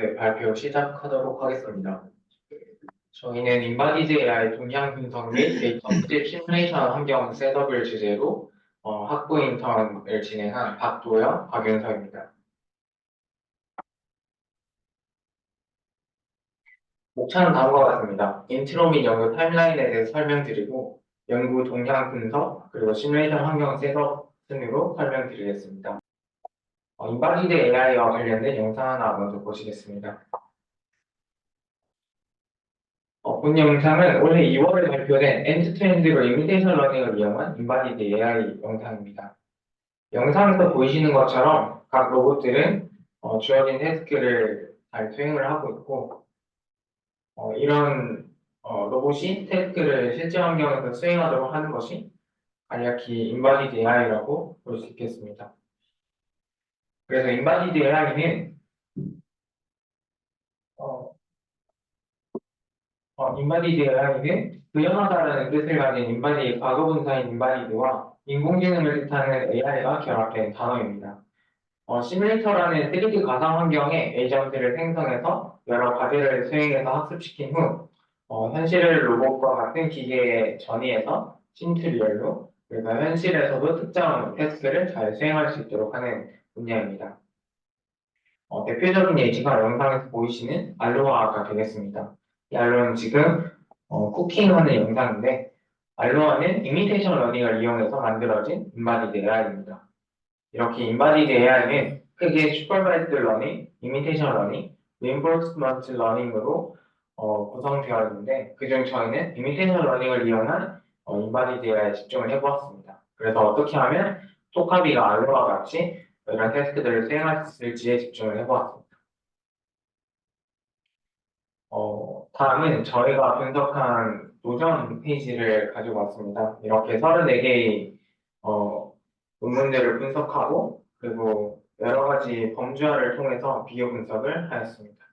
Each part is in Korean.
네, 발표 시작하도록 하겠습니다. 저희는 인바디드 AI 동향 분석 및 데이터 수집 시뮬레이션 환경 셋업을 주제로 학부 인턴을 진행한 박도영, 박윤서입니다. 목차는 다음과 같습니다. 인트로 및 연구 타임라인에 대해서 설명드리고 연구 동향 분석 그리고 시뮬레이션 환경 셋업 순으로 설명드리겠습니다. 인바디드 AI와 관련된 영상 하나 먼저 보시겠습니다. 본 영상은 올해 2월에 발표된 엔드-투-엔드로 이미테이션 러닝을 이용한 인바디드 AI 영상입니다. 영상에서 보이시는 것처럼 각 로봇들은 주어진 태스크를 잘 수행을 하고 있고 이런 로봇이 태스크를 실제 환경에서 수행하도록 하는 것이 간략히 인바디드 AI라고 볼 수 있겠습니다. 그래서 인바디드 AI는 인바디드 AI는 구현하다라는 뜻을 가진 인바디의 과거분사인 인바디드와 인공지능을 뜻하는 AI가 결합된 단어입니다. 시뮬레이터라는 3D 가상 환경에 에이전트를 생성해서 여러 과제를 수행해서 학습시킨 후 현실 로봇과 같은 기계에 전이해서 심튜리얼로 그래서 현실에서도 특정 태스크를 잘 수행할 수 있도록 하는 분야입니다. 대표적인 예시가 영상에서 보이시는 알로하가 되겠습니다. 이 알로하는 지금 쿠킹하는 영상인데 알로하는 이미테이션 러닝을 이용해서 만들어진 인바디드 AI입니다. 이렇게 인바디드 AI는 크게 슈퍼바이즈드 러닝, 이미테이션 러닝, 리인포스먼트 러닝으로 구성되어 있는데 그중 저희는 이미테이션 러닝을 이용한 인바디드 AI에 집중을 해보았습니다. 그래서 어떻게 하면 토카비가 알로하 같이 이런 태스크들을 수행할 수 있을지에 집중을 해보았습니다. 다음은 저희가 분석한 노전 페이지를 가지고 왔습니다. 이렇게 34개의 논문들을 분석하고 그리고 여러 가지 범주화를 통해서 비교 분석을 하였습니다.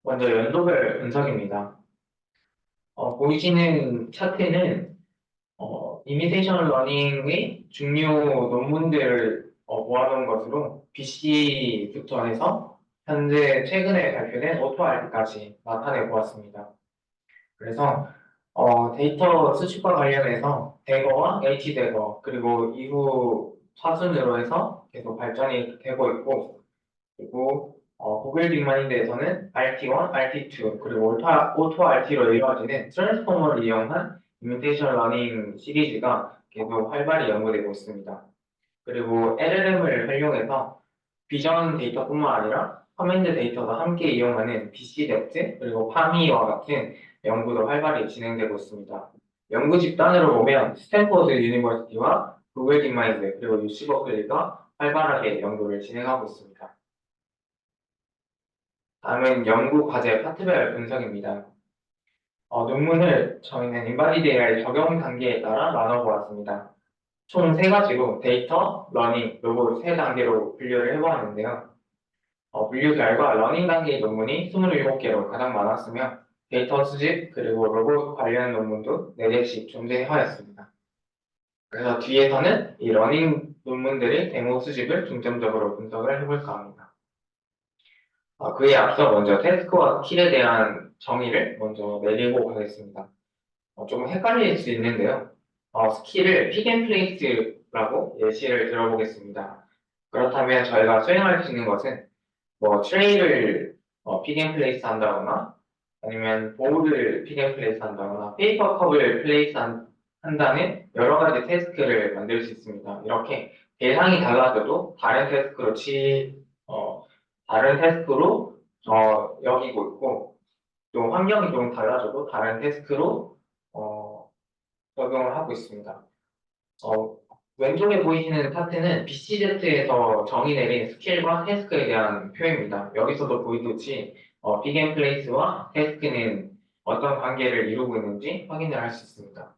먼저 연도별 분석입니다. 보이시는 차트는 이미테이션 러닝의 중요 논문들을 모아놓은 것으로 BC부터 해서 현재 최근에 발표된 오토알트까지 나타내 보았습니다. 그래서 데이터 수집과 관련해서 대거와 H대거 그리고 이후 차순으로 해서 계속 발전이 되고 있고 그리고 구글 딥마인드에서는 RT1, RT2 그리고 오토 RT로 이루어지는 트랜스포머를 이용한 이미테이션 러닝 시리즈가 계속 활발히 연구되고 있습니다. 그리고 LLM을 활용해서 비전 데이터뿐만 아니라 커맨드 데이터도 함께 이용하는 BCDEPT 그리고 파미와 같은 연구도 활발히 진행되고 있습니다. 연구 집단으로 보면 스탠포드 유니버시티와 구글 딥마인드 그리고 UC 버클리가 활발하게 연구를 진행하고 있습니다. 다음은 연구 과제 파트별 분석입니다. 논문을 저희는 인바디드 AI 적용 단계에 따라 나눠보았습니다. 총 3가지로 데이터, 러닝, 로봇 3단계로 분류를 해보았는데요. 분류 결과 러닝 단계의 논문이 27개로 가장 많았으며 데이터 수집 그리고 로봇 관련 논문도 4개씩 존재하였습니다. 그래서 뒤에서는 이 러닝 논문들의 데모 수집을 중점적으로 분석을 해볼까 합니다. 그에 앞서 먼저 태스크와 스킬에 대한 정의를 먼저 내리고 가겠습니다. 좀 헷갈릴 수 있는데요. 스킬을 픽앤플레이스라고 예시를 들어보겠습니다. 그렇다면 저희가 수행할 수 있는 것은 트레이를 픽앤플레이스 한다거나 아니면 볼을 픽앤플레이스 한다거나 페이퍼 컵을 한다는 여러 가지 태스크를 만들 수 있습니다. 이렇게 대상이 달라져도 다른 태스크로 여기고 있고 또 환경이 좀 달라져도 다른 태스크로 적용을 하고 있습니다. 왼쪽에 보이시는 차트는 BCZ에서 정의 내린 스킬과 태스크에 대한 표입니다. 여기서도 보이듯이 픽앤플레이스와 태스크는 어떤 관계를 이루고 있는지 확인을 할 수 있습니다.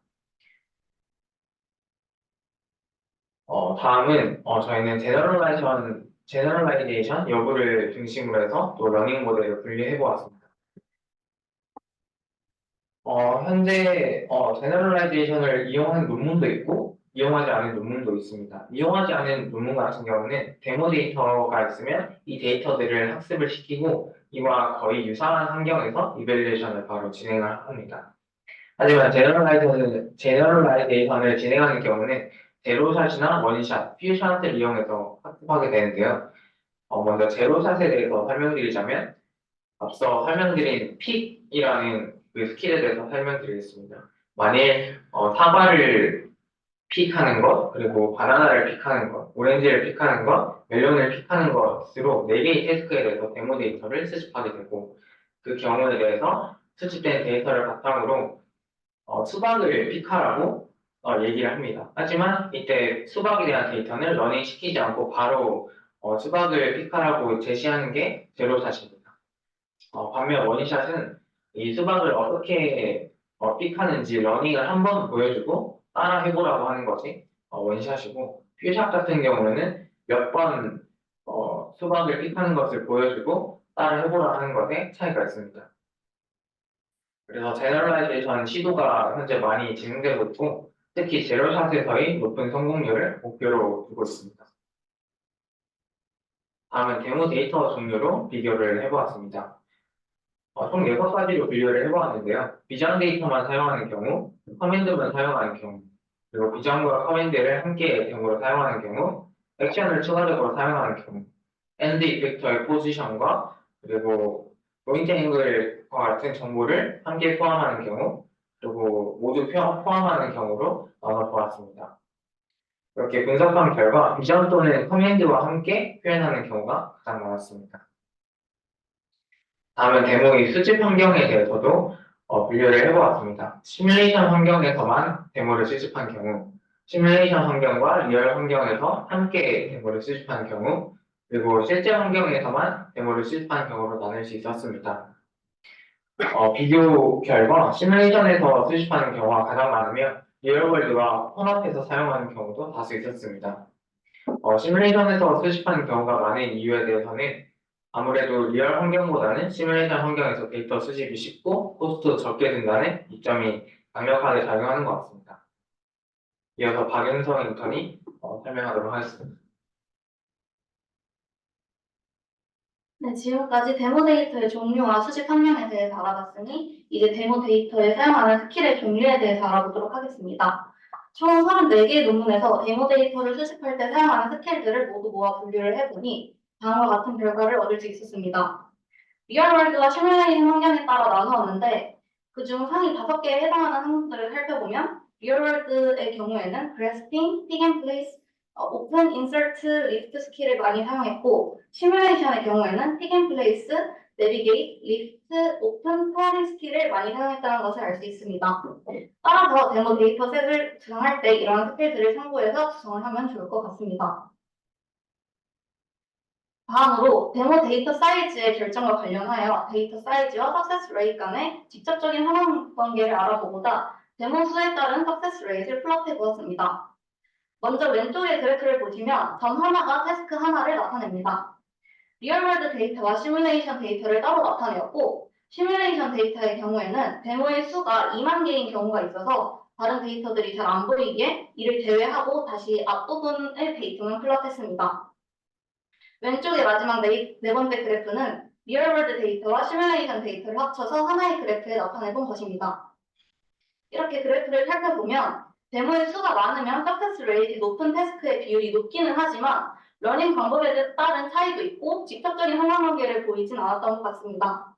다음은 저희는 제너럴라이제이션 여부를 중심으로 해서 또 러닝 모델을 분류해 보았습니다. 현재 제너럴라이제이션을 이용한 논문도 있고 이용하지 않은 논문도 있습니다. 이용하지 않은 논문 같은 경우는 데모 데이터가 있으면 이 데이터들을 학습을 시키고 이와 거의 유사한 환경에서 이밸리에이션을 바로 진행을 합니다. 하지만 제너럴라이제이션을 진행하는 경우는 제로샷이나 원샷, 퓨샷을 이용해서 학습하게 되는데요. 먼저 제로샷에 대해서 설명드리자면 앞서 설명드린 픽이라는 그 스킬에 대해서 설명드리겠습니다. 만일 사과를 픽하는 것, 그리고 바나나를 픽하는 것, 오렌지를 픽하는 것, 멜론을 픽하는 것으로 4개의 태스크에 대해서 데모 데이터를 수집하게 되고 그 경우에 대해서 수집된 데이터를 바탕으로 수박을 픽하라고 얘기를 합니다. 하지만 이때 수박에 대한 데이터는 러닝 시키지 않고 바로 수박을 픽하라고 제시하는 게 제로샷입니다. 반면 원샷은 이 수박을 어떻게 픽하는지 러닝을 한번 보여주고 따라 해보라고 하는 것이 원샷이고 퓨샷 같은 경우에는 몇 번 수박을 픽하는 것을 보여주고 따라 해보라 하는 것에 차이가 있습니다. 그래서 제너럴라이제이션 시도가 현재 많이 진행되고 있고 특히 제로샷에서의 높은 성공률을 목표로 두고 있습니다. 다음은 데모 데이터 종류로 비교를 해보았습니다. 총 6가지로 분류를 해보았는데요. 비장 데이터만 사용하는 경우, 커맨드만 사용하는 경우, 그리고 비장과 커맨드를 함께 데모로 사용하는 경우, 액션을 추가적으로 사용하는 경우, 엔드 이펙터의 포지션과 그리고 포인트 앵글과 같은 정보를 함께 포함하는 경우, 그리고 모두 포함하는 경우로 나눠 보았습니다. 이렇게 분석한 결과 비전 또는 커맨드와 함께 표현하는 경우가 가장 많았습니다. 다음은 데모의 수집 환경에 대해서도 분류를 해보았습니다. 시뮬레이션 환경에서만 데모를 수집한 경우, 시뮬레이션 환경과 리얼 환경에서 함께 데모를 수집한 경우, 그리고 실제 환경에서만 데모를 수집한 경우로 나눌 수 있었습니다. 비교 결과 시뮬레이션에서 수집하는 경우가 가장 많으며 리얼월드와 혼합해서 사용하는 경우도 다수 있었습니다. 시뮬레이션에서 수집하는 경우가 많은 이유에 대해서는 아무래도 리얼 환경보다는 시뮬레이션 환경에서 데이터 수집이 쉽고 코스트도 적게 든다는 이점이 강력하게 작용하는 것 같습니다. 이어서 박윤성 인턴이 설명하도록 하겠습니다. 네, 지금까지 데모 데이터의 종류와 수집 환경에 대해서 알아봤으니 이제 데모 데이터에 사용하는 스킬의 종류에 대해서 알아보도록 하겠습니다. 총 34개의 논문에서 데모 데이터를 수집할 때 사용하는 스킬들을 모두 모아 분류를 해보니 다음과 같은 결과를 얻을 수 있었습니다. 리얼월드와 시뮬레이션 환경에 따라 나누었는데 그중 상위 5개에 해당하는 항목들을 살펴보면 리얼월드의 경우에는 grasping, pick and place, 오픈, 인서트, 리스트 스킬을 많이 사용했고 시뮬레이션의 경우에는 pick and place, navigate, lift, open, 파링 스킬을 많이 사용했다는 것을 알 수 있습니다. 따라서 데모 데이터셋을 구성할 때 이러한 스킬들을 참고해서 구성을 하면 좋을 것 같습니다. 다음으로 데모 데이터 사이즈의 결정과 관련하여 데이터 사이즈와 석세스 레이트 간의 직접적인 상관 관계를 알아보고자 데모 수에 따른 석세스 레이트를 플롯해 보았습니다. 먼저 왼쪽의 그래프를 보시면 점 하나가 태스크 하나를 나타냅니다. 리얼월드 데이터와 시뮬레이션 데이터를 따로 나타내었고 시뮬레이션 데이터의 경우에는 데모의 수가 2만 개인 경우가 있어서 다른 데이터들이 잘 안 보이기에 이를 제외하고 다시 앞부분의 데이터만 플롯했습니다. 왼쪽의 마지막 네 번째 그래프는 리얼월드 데이터와 시뮬레이션 데이터를 합쳐서 하나의 그래프에 나타내본 것입니다. 이렇게 그래프를 살펴보면 데모의 수가 많으면 석세스 레이트 높은 태스크의 비율이 높기는 하지만 러닝 방법에 따른 차이도 있고 직접적인 상관관계를 보이진 않았던 것 같습니다.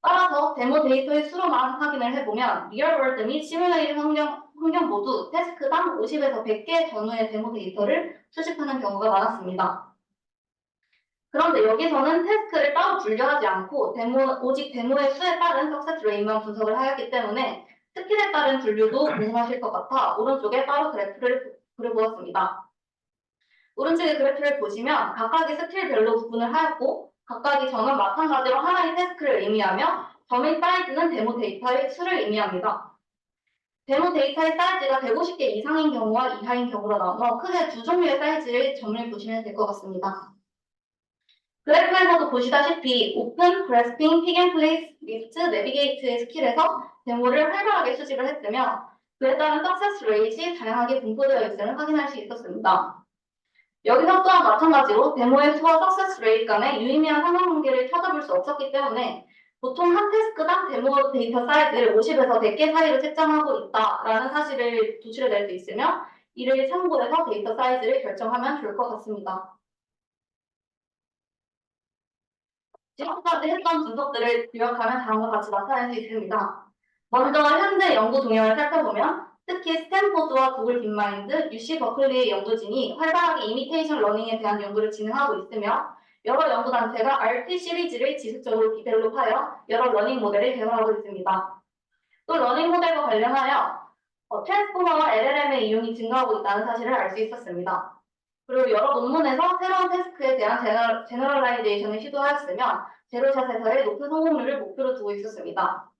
따라서 데모 데이터의 수로만 확인을 해보면 리얼월드 및 시뮬레이션 환경 모두 태스크당 50에서 100개 전후의 데모 데이터를 수집하는 경우가 많았습니다. 그런데 여기서는 태스크를 따로 분류하지 않고 오직 데모의 수에 따른 석세스 레이트만 분석을 하였기 때문에 스킬에 따른 분류도 궁금하실 것 같아 오른쪽에 따로 그래프를 그려보았습니다. 오른쪽의 그래프를 보시면 각각의 스킬별로 구분을 하였고 각각의 점은 마찬가지로 하나의 태스크를 의미하며 점의 사이즈는 데모 데이터의 수를 의미합니다. 데모 데이터의 사이즈가 150개 이상인 경우와 이하인 경우로 나눠 크게 두 종류의 사이즈의 점을 보시면 될 것 같습니다. 그래프에서도 보시다시피 오픈, 그래스핑, 픽 앤 플레이스, 리스트, 내비게이트의 스킬에서 데모를 활발하게 수집을 했으며 그에 따른 석세스 레이트이 다양하게 분포되어 있음을 확인할 수 있었습니다. 여기서 또한 마찬가지로 데모의 수와 석세스 레이트 간의 유의미한 상관관계를 찾아볼 수 없었기 때문에 보통 한 태스크당 데모 데이터 사이즈를 50에서 100개 사이로 책정하고 있다라는 사실을 도출해낼 수 있으며 이를 참고해서 데이터 사이즈를 결정하면 좋을 것 같습니다. 지금까지 했던 분석들을 요약하면 다음과 같이 나타낼 수 있습니다. 먼저 현재 연구 동향을 살펴보면 특히 스탠포드와 구글 딥마인드, UC 버클리의 연구진이 활발하게 이미테이션 러닝에 대한 연구를 진행하고 있으며 여러 연구단체가 RT 시리즈를 지속적으로 디벨롭하여 여러 러닝 모델을 개발하고 있습니다. 또 러닝 모델과 관련하여 트랜스포머와 LLM의 이용이 증가하고 있다는 사실을 알 수 있었습니다. 그리고 여러 논문에서 새로운 태스크에 대한 제너럴라이제이션을 시도하였으며 제로샷에서의 높은 성공률을 목표로 두고 있었습니다.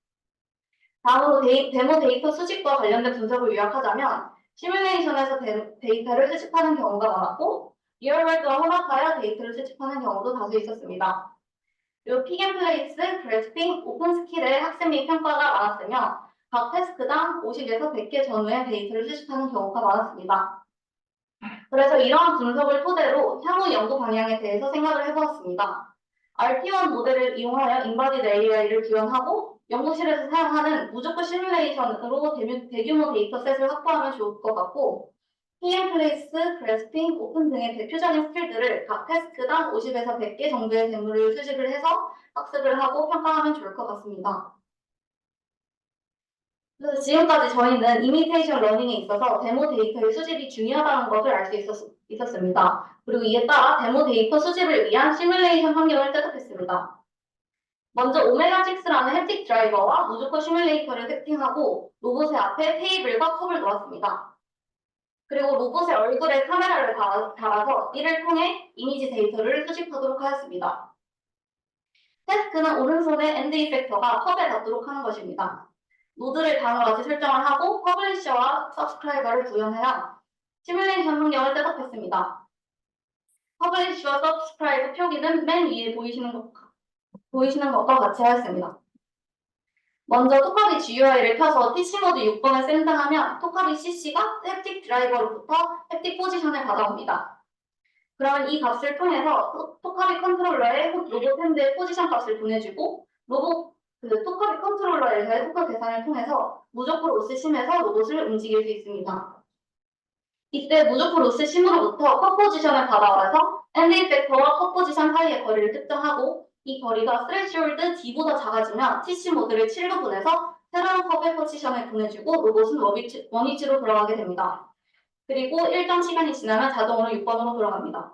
다음으로 데모 데이터 수집과 관련된 분석을 요약하자면 시뮬레이션에서 데이터를 수집하는 경우가 많았고 리얼월드와 혼합하여 데이터를 수집하는 경우도 다수 있었습니다. 그리고 픽앤플레이스, 그래스핑, 오픈스킬의 학습 및 평가가 많았으며 각 태스크당 50에서 100개 전후의 데이터를 수집하는 경우가 많았습니다. 그래서 이러한 분석을 토대로 향후 연구 방향에 대해서 생각을 해보았습니다. RT1 모델을 이용하여 인바디드 AI를 지원하고 연구실에서 사용하는 무조건 시뮬레이션으로 대규모 데이터셋을 확보하면 좋을 것 같고 PM플레이스, 그래스핑, 오픈 등의 대표적인 스킬들을 각 태스크당 50에서 100개 정도의 데모를 수집을 해서 학습을 하고 평가하면 좋을 것 같습니다. 그래서 지금까지 저희는 이미테이션 러닝에 있어서 데모 데이터의 수집이 중요하다는 것을 알 수 있었습니다. 그리고 이에 따라 데모 데이터 수집을 위한 시뮬레이션 환경을 셋업했습니다. 먼저 오메가6라는 햅틱 드라이버와 무조건 시뮬레이터를 세팅하고 로봇의 앞에 테이블과 컵을 놓았습니다. 그리고 로봇의 얼굴에 카메라를 달아서 이를 통해 이미지 데이터를 수집하도록 하였습니다. 태스크는 오른손에 엔드 이펙터가 컵에 닿도록 하는 것입니다. 노드를 다음과 같이 설정을 하고 퍼블리셔와 서브스크라이버를 구현하여 시뮬레이션 환경을 셋업했습니다. 퍼블리셔와 서브스크라이버 표기는 맨 위에 보이시는 것과 같이 하였습니다. 먼저 토카비 GUI를 켜서 TC 모드 6번을 샌드하면 토카비 CC가 햅틱 드라이버로부터 햅틱 포지션을 받아옵니다. 그러면 이 값을 통해서 토카비 컨트롤러에 로봇 핸드의 포지션 값을 보내주고 토카비 컨트롤러에서의 토크 계산을 통해서 무조건 로스 심에서 로봇을 움직일 수 있습니다. 이때 무조건 로스 심으로부터 컷 포지션을 받아와서 엔드 이펙터와 컷 포지션 사이의 거리를 특정하고 이 거리가 스레시홀드 D보다 작아지면 TC 모드를 7로 보내서 새로운 컵의 포지션을 보내주고 로봇은 원위치로 돌아가게 됩니다. 그리고 일정 시간이 지나면 자동으로 6번으로 돌아갑니다.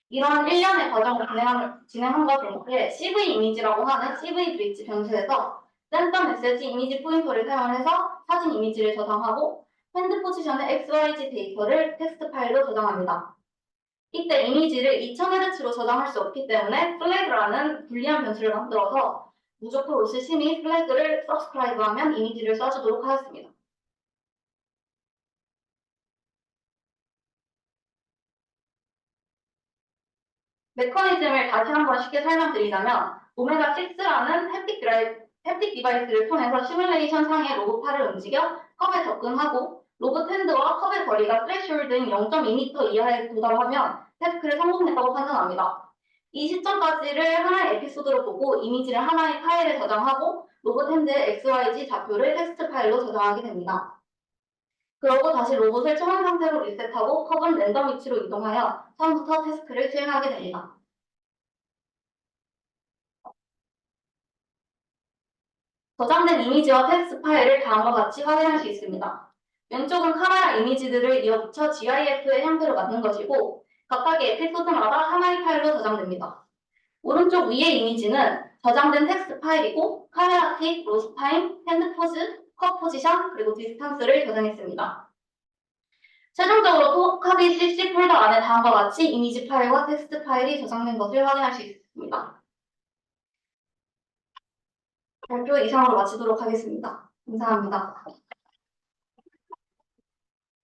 이러한 1년의 과정을 진행함과 동시에 CV 이미지라고 하는 CV 브릿지 변수에서 센터 메시지 이미지 포인터를 사용해서 사진 이미지를 저장하고 핸드 포지션의 XYZ 데이터를 텍스트 파일로 저장합니다. 이때 이미지를 2000Hz로 저장할 수 없기 때문에 플래그라는 불리한 변수를 만들어서 무조건 로스 심이 플래그를 서브스크라이브하면 이미지를 써주도록 하였습니다. 메커니즘을 다시 한번 쉽게 설명드리자면 오메가6라는 햅틱 디바이스를 통해서 시뮬레이션 상의 로봇 팔을 움직여 컵에 접근하고 로봇 핸드와 컵의 거리가 스레시홀드인 0.2m 이하에 도달하면 태스크를 성공했다고 판단합니다. 이 시점까지를 하나의 에피소드로 보고 이미지를 하나의 파일에 저장하고 로봇 핸드의 XYZ 좌표를 텍스트 파일로 저장하게 됩니다. 그러고 다시 로봇을 초반 상태로 리셋하고 컵은 랜덤 위치로 이동하여 처음부터 태스크를 수행하게 됩니다. 저장된 이미지와 텍스트 파일을 다음과 같이 확인할 수 있습니다. 왼쪽은 카메라 이미지들을 이어붙여 GIF의 형태로 만든 것이고 각각의 에피소드마다 하나의 파일로 저장됩니다. 오른쪽 위의 이미지는 저장된 텍스트 파일이고 카메라 킥, 로스 타임, 핸드 포즈, 컷 포지션, 그리고 디스턴스를 저장했습니다. 최종적으로 토카비 CC 폴더 안에 다음과 같이 이미지 파일과 텍스트 파일이 저장된 것을 확인할 수 있습니다. 발표 이상으로 마치도록 하겠습니다. 감사합니다.